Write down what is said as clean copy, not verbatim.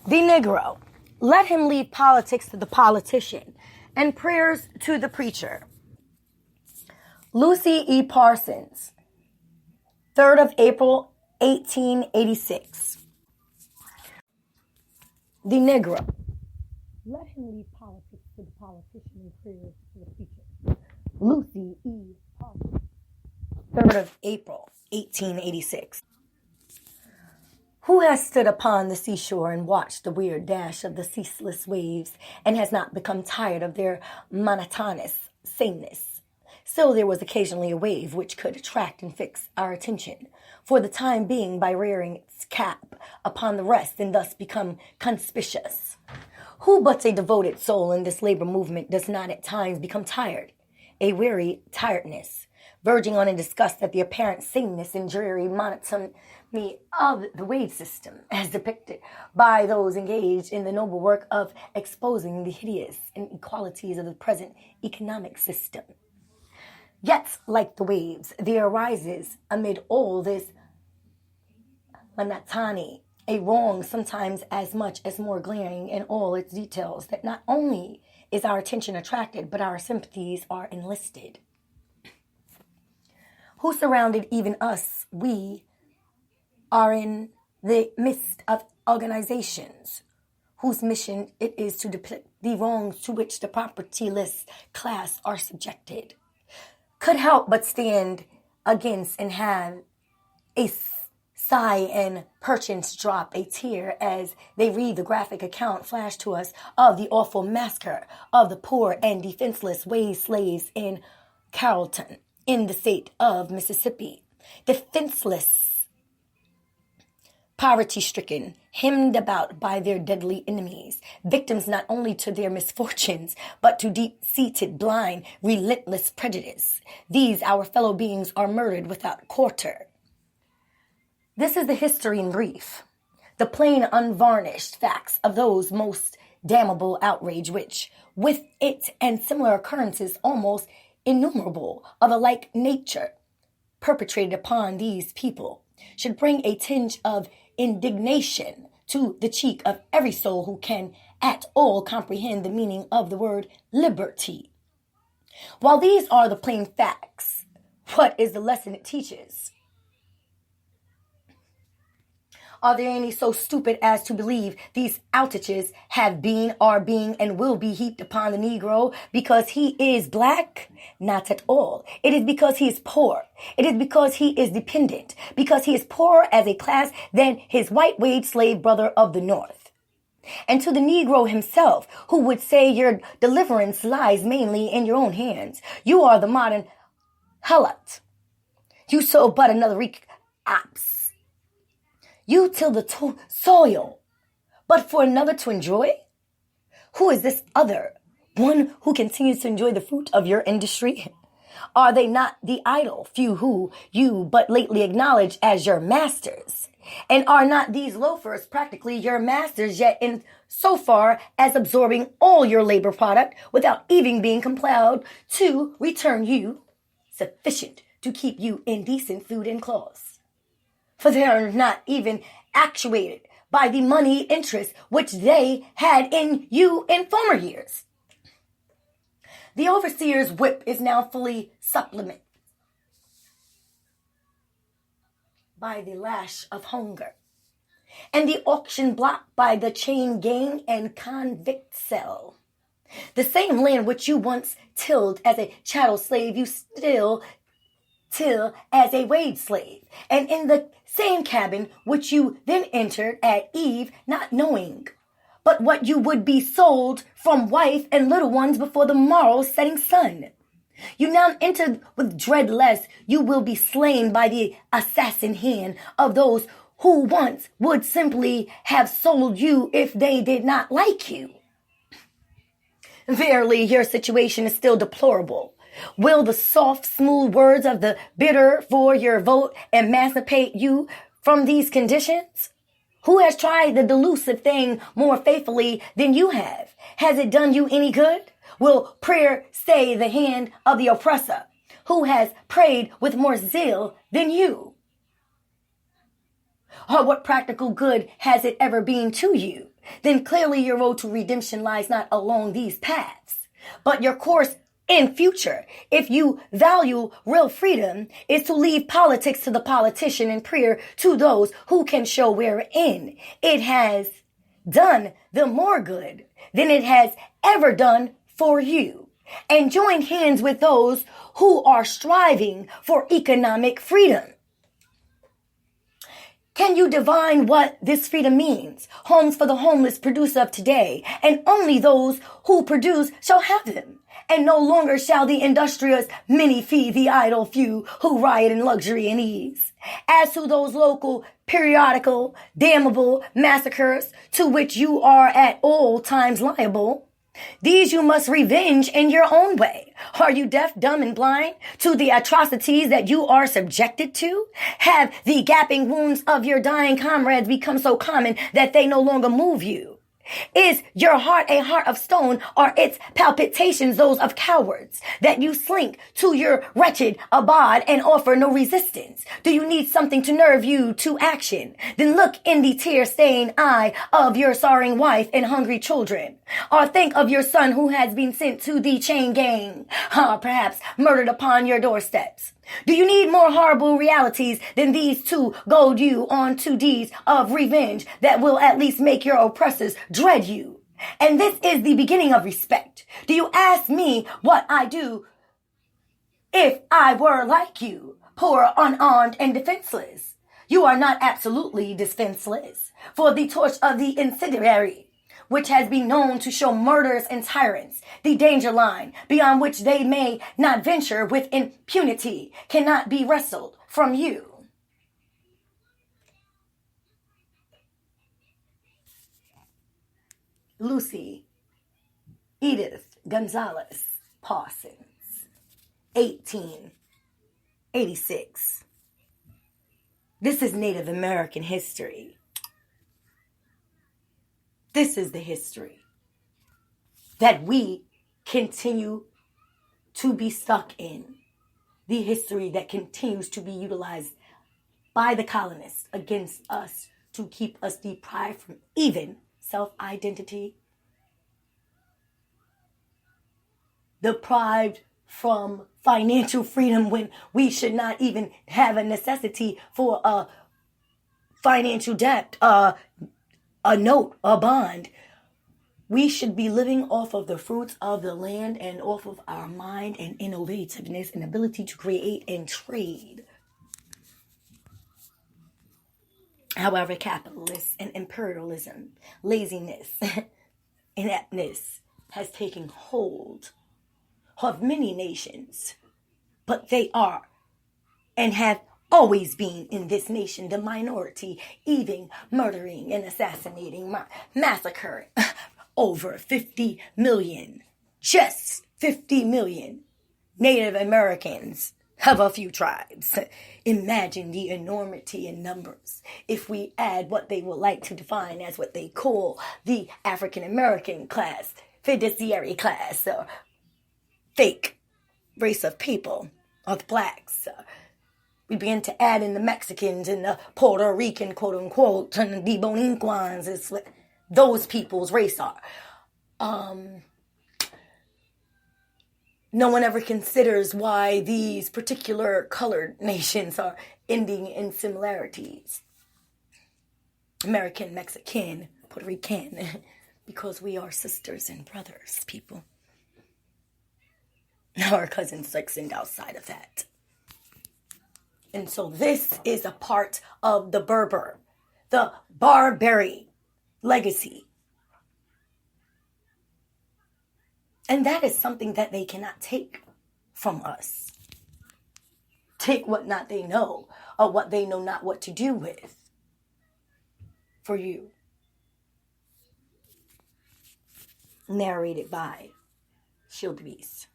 The Negro. Let him leave politics to the politician and prayers to the preacher. Lucy E. Parsons, 3rd of April, 1886. The Negro. Let him leave politics to the politician and prayers to the preacher. Lucy E. Parsons, 3rd of April, 1886. Who has stood upon the seashore and watched the weird dash of the ceaseless waves and has not become tired of their monotonous sameness? Still, there was occasionally a wave which could attract and fix our attention for the time being by rearing its cap upon the rest and thus become conspicuous. Who but a devoted soul in this labor movement does not at times become tired, a weary tiredness, verging on a disgust at the apparent sameness and dreary monotony of the wage system, as depicted by those engaged in the noble work of exposing the hideous inequalities of the present economic system? Yet, like the waves, there arises amid all this monotony a wrong sometimes as much as more glaring in all its details that not only is our attention attracted, but our sympathies are enlisted. Who surrounded even us, we are in the midst of organizations whose mission it is to depict the wrongs to which the propertyless class are subjected, could help but stand against and have a sigh and perchance drop a tear as they read the graphic account flashed to us of the awful massacre of the poor and defenseless wage slaves in Carrollton, in the state of Mississippi. Defenseless, poverty-stricken, hemmed about by their deadly enemies, victims not only to their misfortunes, but to deep-seated, blind, relentless prejudice. These, our fellow beings, are murdered without quarter. This is the history in brief, the plain, unvarnished facts of those most damnable outrage which, with it and similar occurrences almost innumerable of a like nature, perpetrated upon these people, should bring a tinge of indignation to the cheek of every soul who can at all comprehend the meaning of the word liberty. While these are the plain facts, what is the lesson it teaches? Are there any so stupid as to believe these outages have been, are being, and will be heaped upon the Negro because he is black? Not at all. It is because he is poor. It is because he is dependent, because he is poorer as a class than his white wage slave brother of the North. And to the Negro himself, who would say your deliverance lies mainly in your own hands, you are the modern helot. You sow but another reek ops. You till the soil, but for another to enjoy? Who is this other? One who continues to enjoy the fruit of your industry? Are they not the idle few who you but lately acknowledge as your masters? And are not these loafers practically your masters, yet in so far as absorbing all your labor product without even being compelled to return you sufficient to keep you in decent food and clothes? For they are not even actuated by the money interest which they had in you in former years. The overseer's whip is now fully supplemented by the lash of hunger, and the auction block by the chain gang and convict cell. The same land which you once tilled as a chattel slave, you still till as a wage slave, and in the same cabin which you then entered at eve, not knowing but what you would be sold from wife and little ones before the morrow's setting sun. You now enter with dread lest you will be slain by the assassin hand of those who once would simply have sold you if they did not like you. Verily, your situation is still deplorable. Will the soft, smooth words of the bidder for your vote emancipate you from these conditions? Who has tried the delusive thing more faithfully than you have? Has it done you any good? Will prayer stay the hand of the oppressor? Who has prayed with more zeal than you? Or what practical good has it ever been to you? then clearly your road to redemption lies not along these paths, but your course in future, if you value real freedom, is to leave politics to the politician and prayer to those who can show wherein it has done them more good than it has ever done for you, and join hands with those who are striving for economic freedom. Can you divine what this freedom means? Homes for the homeless produce of today, and only those who produce shall have them. And no longer shall the industrious many feed the idle few who riot in luxury and ease. As to those local, periodical, damnable massacres to which you are at all times liable, these you must revenge in your own way. Are you deaf, dumb, and blind to the atrocities that you are subjected to? Have the gaping wounds of your dying comrades become so common that they no longer move you? Is your heart a heart of stone, or its palpitations those of cowards, that you slink to your wretched abode and offer no resistance? Do you need something to nerve you to action? Then look in the tear-stained eye of your sorrowing wife and hungry children, or think of your son who has been sent to the chain gang, perhaps murdered upon your doorsteps. Do you need more horrible realities than these to goad you on to deeds of revenge that will at least make your oppressors dread you? And this is the beginning of respect. Do you ask me what I do if I were like you, poor, unarmed, and defenseless? You are not absolutely defenseless, for the torch of the incendiary, which has been known to show murderers and tyrants the danger line beyond which they may not venture with impunity, cannot be wrestled from you. Lucy Edith Gonzalez Parsons, 1886. This is Native American history. This is the history that we continue to be stuck in. The history that continues to be utilized by the colonists against us to keep us deprived from even self-identity, deprived from financial freedom when we should not even have a necessity for a financial debt, a note, a bond. We should be living off of the fruits of the land and off of our mind and innovativeness and ability to create and trade. However, capitalists and imperialism, laziness, ineptness has taken hold of many nations, but they are and have always been in this nation the minority, even murdering and assassinating, massacring over 50 million, just 50 million Native Americans of a few tribes. Imagine the enormity in numbers if we add what they would like to define as what they call the African American class, fiduciary class, or fake race of people, or the blacks. We begin to add in the Mexicans and the Puerto Rican, quote unquote, and the Boniquans. It's what those people's race are. No one ever considers why these particular colored nations are ending in similarities. American, Mexican, Puerto Rican, because we are sisters and brothers, people. Our cousins sectioned outside of that. And so this is a part of the Berber, the Barbary legacy. And that is something that they cannot take from us. Take what not they know, or what they know not what to do with. For you. Narrated by Shieldbeast.